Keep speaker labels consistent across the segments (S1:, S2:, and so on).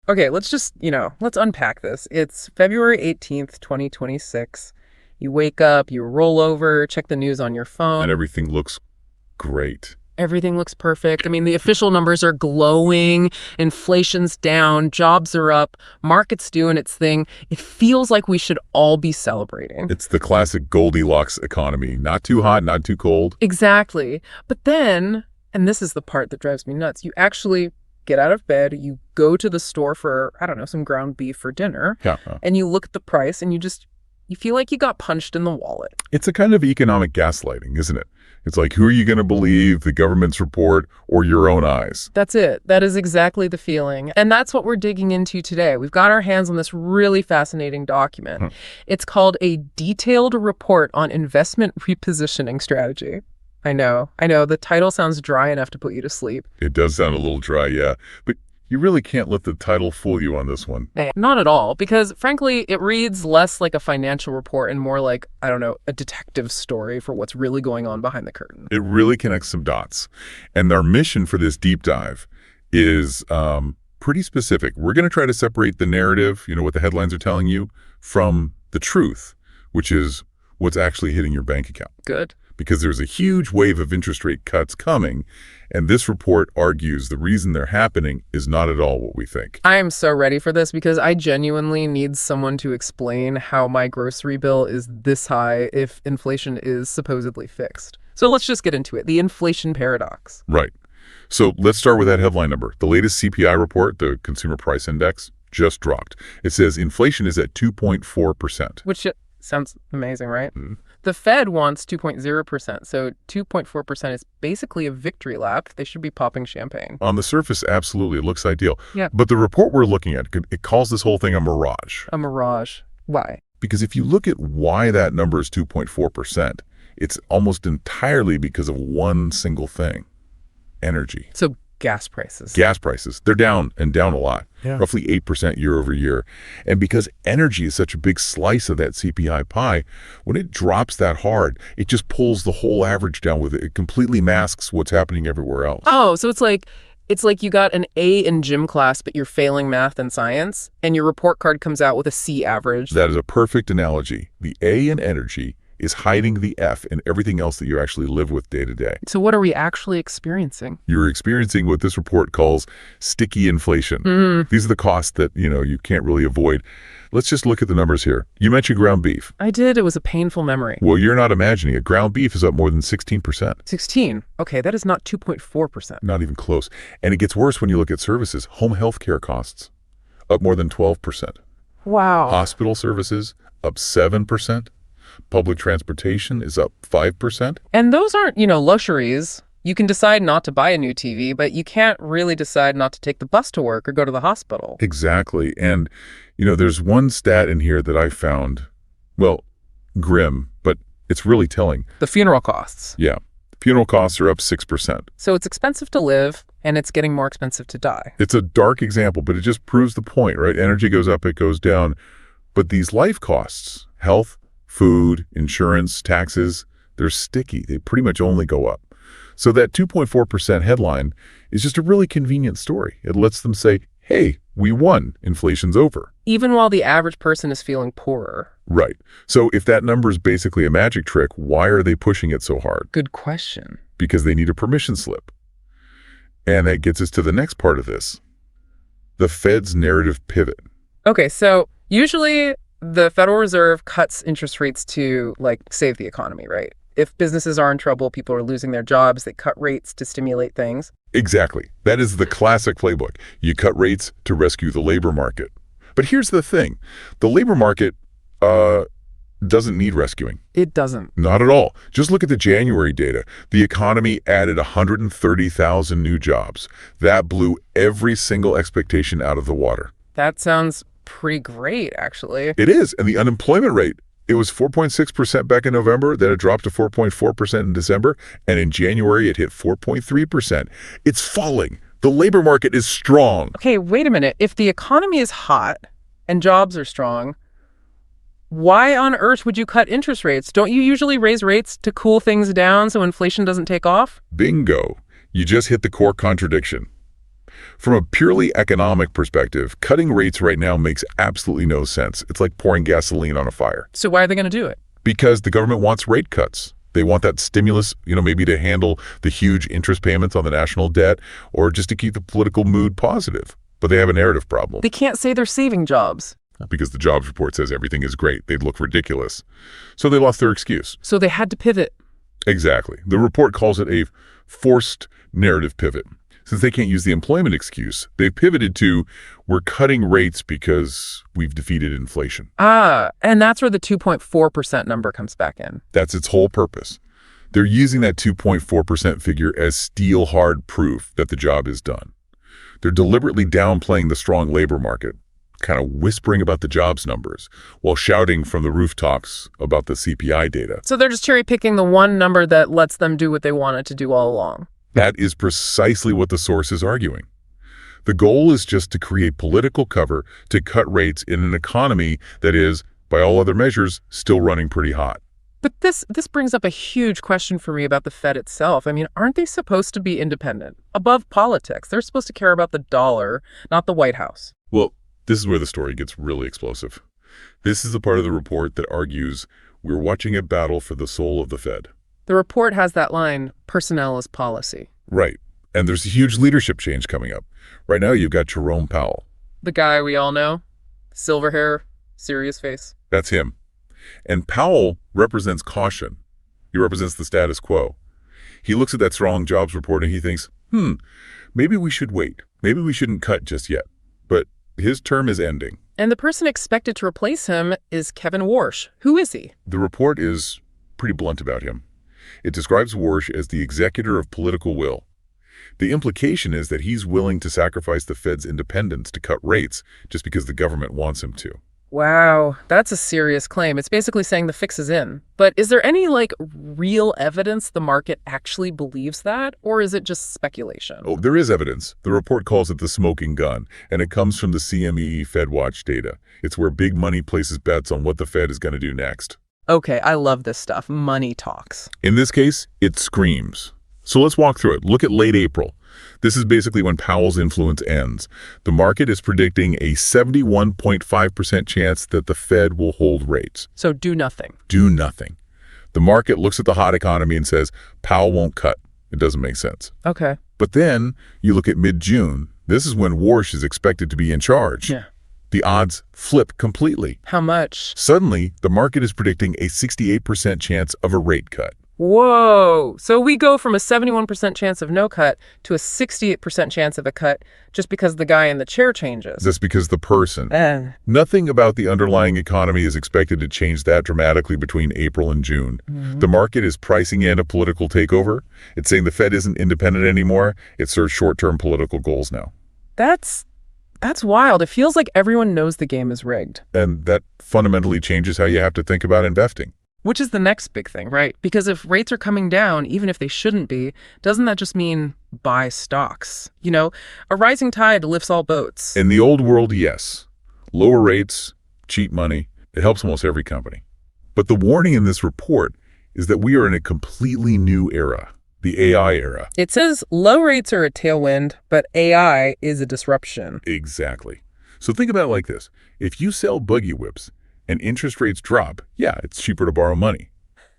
S1: Okay, let's unpack this. It's February 18th, 2026. You wake up, you roll over, check the news on your phone.
S2: And everything looks great.
S1: Everything looks perfect. I mean, the official numbers are glowing, inflation's down, jobs are up, market's doing its thing. It feels like we should all be celebrating.
S2: It's the classic Goldilocks economy. Not too hot, not too cold.
S1: Exactly. But then, and this is the part that drives me nuts, you actually get out of bed, you go to the store for, I don't know, some ground beef for dinner, and you look at the price and you feel like you got punched in the wallet.
S2: It's a kind of economic gaslighting, isn't it? It's like, who are you going to believe, the government's report or your own eyes?
S1: That's it. That is exactly the feeling. And that's what we're digging into today. We've got our hands on this really fascinating document. It's called a detailed report on investment repositioning strategy. I know. The title sounds dry enough to put you to sleep.
S2: It does sound a little dry, yeah. But you really can't let the title fool you on this one.
S1: Not at all, because frankly, it reads less like a financial report and more like, I don't know, a detective story for what's really going on behind the curtain.
S2: It really connects some dots. And our mission for this deep dive is pretty specific. We're going to try to separate the narrative, what the headlines are telling you, from the truth, which is what's actually hitting your bank account.
S1: Good.
S2: Because there's a huge wave of interest rate cuts coming, and this report argues the reason they're happening is not at all what we think.
S1: I am so ready for this because I genuinely need someone to explain how my grocery bill is this high if inflation is supposedly fixed. So let's just get into it. The inflation paradox.
S2: Right. So let's start with that headline number. The latest CPI report, the Consumer Price Index, just dropped. It says inflation is at 2.4%.
S1: Which sounds amazing, right? The Fed wants 2.0%, so 2.4% is basically a victory lap. They should be popping champagne.
S2: On the surface, absolutely. It looks ideal.
S1: Yeah.
S2: But the report we're looking at, it calls this whole thing a mirage.
S1: A mirage. Why?
S2: Because if you look at why that number is 2.4%, it's almost entirely because of one single thing: energy.
S1: So gas prices.
S2: Gas prices. They're down, and down a lot.
S1: Yeah.
S2: Roughly 8% year over year. And because energy is such a big slice of that CPI pie, when it drops that hard, it just pulls the whole average down with it. It completely masks what's happening everywhere else.
S1: Oh, so it's like you got an A in gym class, but you're failing math and science, and your report card comes out with a C average.
S2: That is a perfect analogy. The A in energy is hiding the F in everything else that you actually live with day to day.
S1: So what are we actually experiencing?
S2: You're experiencing what this report calls sticky inflation. These are the costs that, you can't really avoid. Let's just look at the numbers here. You mentioned ground beef.
S1: I did. It was a painful memory.
S2: Well, you're not imagining it. Ground beef is up more than 16%.
S1: 16? Okay, that is not 2.4%.
S2: Not even close. And it gets worse when you look at services. Home health care costs, up more than 12%.
S1: Wow.
S2: Hospital services, up 7%. Public transportation is up 5%.
S1: And those aren't, luxuries. You can decide not to buy a new TV, but you can't really decide not to take the bus to work or go to the hospital.
S2: Exactly. And, there's one stat in here that I found, grim, but it's really telling.
S1: The funeral costs.
S2: Yeah. Funeral costs are up 6%.
S1: So it's expensive to live, and it's getting more expensive to die.
S2: It's a dark example, but it just proves the point, right? Energy goes up, it goes down. But these life costs, health, food, insurance, taxes, they're sticky. They pretty much only go up. So that 2.4% headline is just a really convenient story. It lets them say, hey, we won. Inflation's over.
S1: Even while the average person is feeling poorer.
S2: Right. So if that number is basically a magic trick, why are they pushing it so hard?
S1: Good question.
S2: Because they need a permission slip. And that gets us to the next part of this. The Fed's narrative pivot.
S1: Okay, so usually the Federal Reserve cuts interest rates to, save the economy, right? If businesses are in trouble, people are losing their jobs, they cut rates to stimulate things.
S2: Exactly. That is the classic playbook. You cut rates to rescue the labor market. But here's the thing. The labor market doesn't need rescuing.
S1: It doesn't.
S2: Not at all. Just look at the January data. The economy added 130,000 new jobs. That blew every single expectation out of the water.
S1: That sounds pretty great, actually.
S2: It is. And the unemployment rate, it was 4.6% back in November, then it dropped to 4.4% in December, and in January it hit 4.3%. It's falling. The labor market is strong.
S1: Okay, wait a minute. If the economy is hot and jobs are strong, why on earth would you cut interest rates? Don't you usually raise rates to cool things down so inflation doesn't take off?
S2: Bingo. You just hit the core contradiction. From a purely economic perspective, cutting rates right now makes absolutely no sense. It's like pouring gasoline on a fire.
S1: So why are they going to do it?
S2: Because the government wants rate cuts. They want that stimulus, maybe to handle the huge interest payments on the national debt or just to keep the political mood positive. But they have a narrative problem.
S1: They can't say they're saving jobs.
S2: Because the jobs report says everything is great. They'd look ridiculous. So they lost their excuse.
S1: So they had to pivot.
S2: Exactly. The report calls it a forced narrative pivot. Since they can't use the employment excuse, they've pivoted to, we're cutting rates because we've defeated inflation.
S1: And that's where the 2.4% number comes back in.
S2: That's its whole purpose. They're using that 2.4% figure as steel-hard proof that the job is done. They're deliberately downplaying the strong labor market, kind of whispering about the jobs numbers, while shouting from the rooftops about the CPI data.
S1: So they're just cherry-picking the one number that lets them do what they wanted to do all along.
S2: That is precisely what the source is arguing. The goal is just to create political cover to cut rates in an economy that is, by all other measures, still running pretty hot.
S1: But this brings up a huge question for me about the Fed itself. I mean, aren't they supposed to be independent, above politics? They're supposed to care about the dollar, not the White House.
S2: Well, this is where the story gets really explosive. This is the part of the report that argues we're watching a battle for the soul of the Fed.
S1: The report has that line, personnel is policy.
S2: Right. And there's a huge leadership change coming up. Right now, you've got Jerome Powell.
S1: The guy we all know, silver hair, serious face.
S2: That's him. And Powell represents caution. He represents the status quo. He looks at that strong jobs report and he thinks, maybe we should wait. Maybe we shouldn't cut just yet. But his term is ending.
S1: And the person expected to replace him is Kevin Warsh. Who is he?
S2: The report is pretty blunt about him. It describes Warsh as the executor of political will. The implication is that he's willing to sacrifice the Fed's independence to cut rates just because the government wants him to.
S1: Wow, that's a serious claim. It's basically saying the fix is in. But is there any, real evidence the market actually believes that? Or is it just speculation?
S2: Oh, there is evidence. The report calls it the smoking gun, and it comes from the CME FedWatch data. It's where big money places bets on what the Fed is going to do next.
S1: Okay, I love this stuff. Money talks.
S2: In this case, it screams. So let's walk through it. Look at late April. This is basically when Powell's influence ends. The market is predicting a 71.5% chance that the Fed will hold rates.
S1: So do nothing.
S2: Do nothing. The market looks at the hot economy and says, Powell won't cut. It doesn't make sense.
S1: Okay.
S2: But then you look at mid-June. This is when Warsh is expected to be in charge.
S1: Yeah.
S2: The odds flip completely.
S1: How much?
S2: Suddenly, the market is predicting a 68% chance of a rate cut.
S1: Whoa. So we go from a 71% chance of no cut to a 68% chance of a cut just because the guy in the chair changes.
S2: That's because the person. Nothing about the underlying economy is expected to change that dramatically between April and June. The market is pricing in a political takeover. It's saying the Fed isn't independent anymore. It serves short-term political goals now.
S1: That's wild. It feels like everyone knows the game is rigged.
S2: And that fundamentally changes how you have to think about investing.
S1: Which is the next big thing, right? Because if rates are coming down, even if they shouldn't be, doesn't that just mean buy stocks? A rising tide lifts all boats.
S2: In the old world, yes. Lower rates, cheap money, it helps almost every company. But the warning in this report is that we are in a completely new era, the AI era.
S1: It says low rates are a tailwind, but AI is a disruption.
S2: Exactly. So think about it like this. If you sell buggy whips, and interest rates drop, yeah, it's cheaper to borrow money.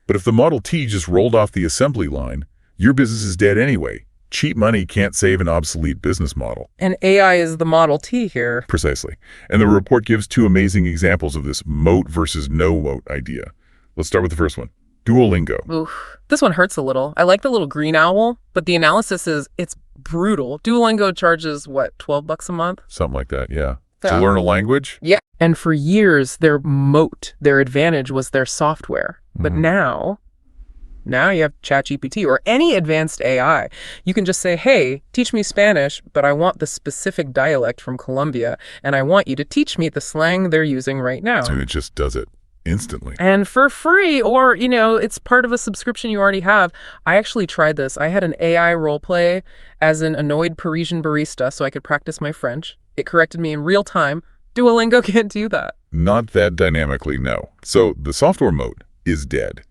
S2: But if the Model T just rolled off the assembly line, your business is dead anyway. Cheap money can't save an obsolete business model.
S1: And AI is the Model T here.
S2: Precisely. And the report gives two amazing examples of this moat versus no moat idea. Let's start with the first one. Duolingo.
S1: Oof. This one hurts a little. I like the little green owl, but the analysis is it's brutal. Duolingo charges, what, $12 a month?
S2: Something like that, yeah. To learn a language?
S1: Yeah. And for years, their moat, their advantage was their software. But now you have ChatGPT or any advanced AI. You can just say, hey, teach me Spanish, but I want the specific dialect from Colombia, and I want you to teach me the slang they're using right now.
S2: And it just does it instantly.
S1: And for free, or, it's part of a subscription you already have. I actually tried this. I had an AI role play as an annoyed Parisian barista so I could practice my French. It corrected me in real time. Duolingo can't do that.
S2: Not that dynamically, no. So the software moat is dead.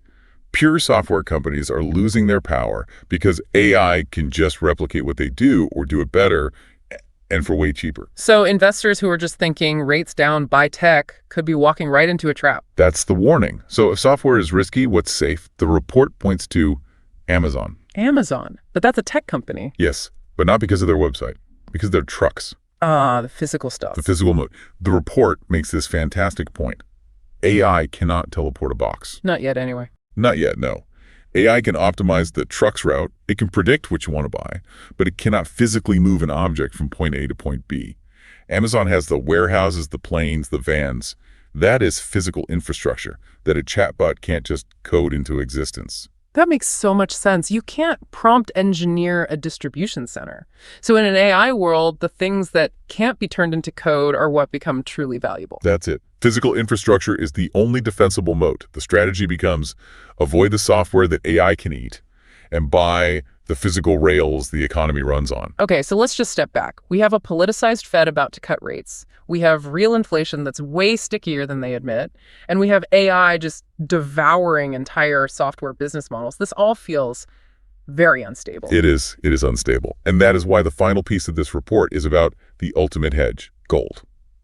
S2: Pure software companies are losing their power because AI can just replicate what they do or do it better, and for way cheaper.
S1: So investors who are just thinking rates down, buy tech, could be walking right into a trap.
S2: That's the warning. So if software is risky, what's safe? The report points to Amazon.
S1: Amazon, but that's a tech company.
S2: Yes, but not because of their website, because of their trucks.
S1: The physical stuff.
S2: The physical mode. The report makes this fantastic point. AI cannot teleport a box.
S1: Not yet, anyway.
S2: Not yet, no. AI can optimize the truck's route. It can predict what you want to buy, but it cannot physically move an object from point A to point B. Amazon has the warehouses, the planes, the vans. That is physical infrastructure that a chatbot can't just code into existence.
S1: That makes so much sense. You can't prompt engineer a distribution center. So in an AI world, the things that can't be turned into code are what become truly valuable.
S2: That's it. Physical infrastructure is the only defensible moat. The strategy becomes avoid the software that AI can eat and buy the physical rails the economy runs on.
S1: Okay, so let's just step back. We have a politicized Fed about to cut rates. We have real inflation that's way stickier than they admit. And we have AI just devouring entire software business models. This all feels very unstable.
S2: It is unstable. And that is why the final piece of this report is about the ultimate hedge, gold.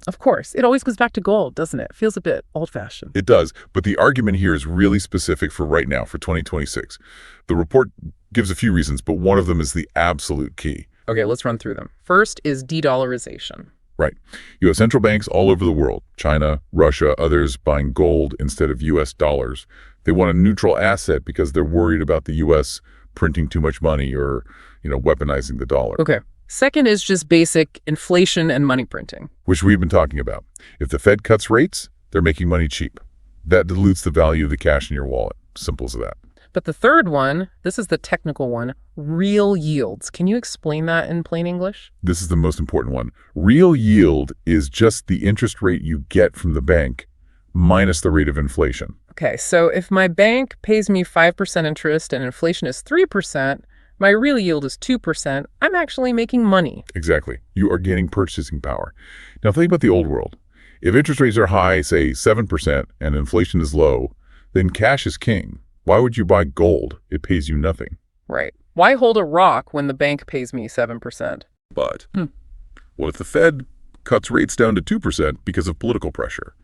S1: Of course. It always goes back to gold, doesn't it? Feels a bit old-fashioned.
S2: It does. But the argument here is really specific for right now, for 2026. The report gives a few reasons, but one of them is the absolute key.
S1: Okay, let's run through them. First is de-dollarization.
S2: Right. You have central banks all over the world, China, Russia, others buying gold instead of U.S. dollars. They want a neutral asset because they're worried about the U.S. printing too much money or, weaponizing the dollar.
S1: Okay. Second is just basic inflation and money printing.
S2: Which we've been talking about. If the Fed cuts rates, they're making money cheap. That dilutes the value of the cash in your wallet. Simple as that.
S1: But the third one, this is the technical one, real yields. Can you explain that in plain English?
S2: This is the most important one. Real yield is just the interest rate you get from the bank minus the rate of inflation.
S1: Okay, so if my bank pays me 5% interest and inflation is 3%, my real yield is 2%, I'm actually making money.
S2: Exactly. You are gaining purchasing power. Now think about the old world. If interest rates are high, say 7%, and inflation is low, then cash is king. Why would you buy gold? It pays you nothing.
S1: Right. Why hold a rock when the bank pays me 7%?
S2: But what if the Fed cuts rates down to 2% because of political pressure?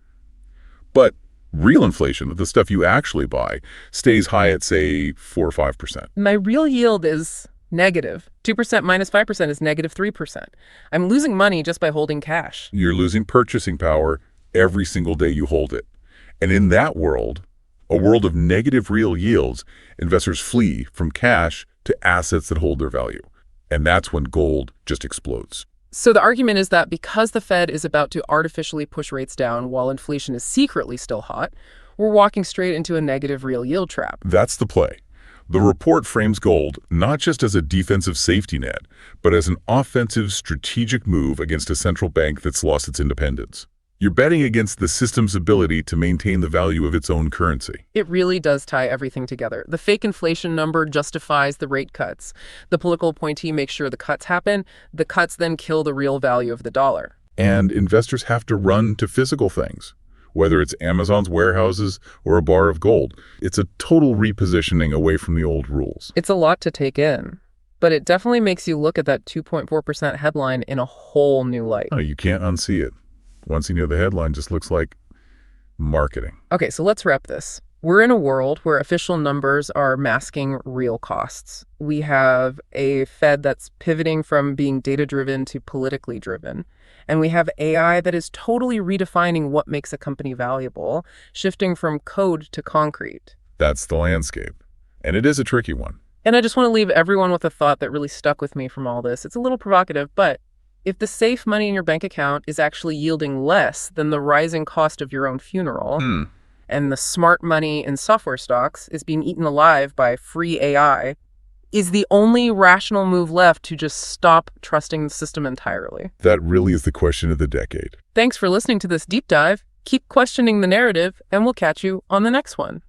S2: But real inflation, the stuff you actually buy, stays high at, say, 4 or 5%.
S1: My real yield is negative. 2% minus 5% is negative 3%. I'm losing money just by holding cash.
S2: You're losing purchasing power every single day you hold it. And in that world, a world of negative real yields, investors flee from cash to assets that hold their value. And that's when gold just explodes.
S1: So the argument is that because the Fed is about to artificially push rates down while inflation is secretly still hot, we're walking straight into a negative real yield trap.
S2: That's the play. The report frames gold not just as a defensive safety net, but as an offensive strategic move against a central bank that's lost its independence. You're betting against the system's ability to maintain the value of its own currency.
S1: It really does tie everything together. The fake inflation number justifies the rate cuts. The political appointee makes sure the cuts happen. The cuts then kill the real value of the dollar.
S2: And investors have to run to physical things, whether it's Amazon's warehouses or a bar of gold. It's a total repositioning away from the old rules.
S1: It's a lot to take in, but it definitely makes you look at that 2.4% headline in a whole new light.
S2: Oh, you can't unsee it. Once you know the headline, just looks like marketing.
S1: Okay, so let's wrap this. We're in a world where official numbers are masking real costs. We have a Fed that's pivoting from being data-driven to politically driven. And we have AI that is totally redefining what makes a company valuable, shifting from code to concrete.
S2: That's the landscape. And it is a tricky one.
S1: And I just want to leave everyone with a thought that really stuck with me from all this. It's a little provocative, but if the safe money in your bank account is actually yielding less than the rising cost of your own funeral, and the smart money in software stocks is being eaten alive by free AI, is the only rational move left to just stop trusting the system entirely?
S2: That really is the question of the decade.
S1: Thanks for listening to this deep dive. Keep questioning the narrative, and we'll catch you on the next one.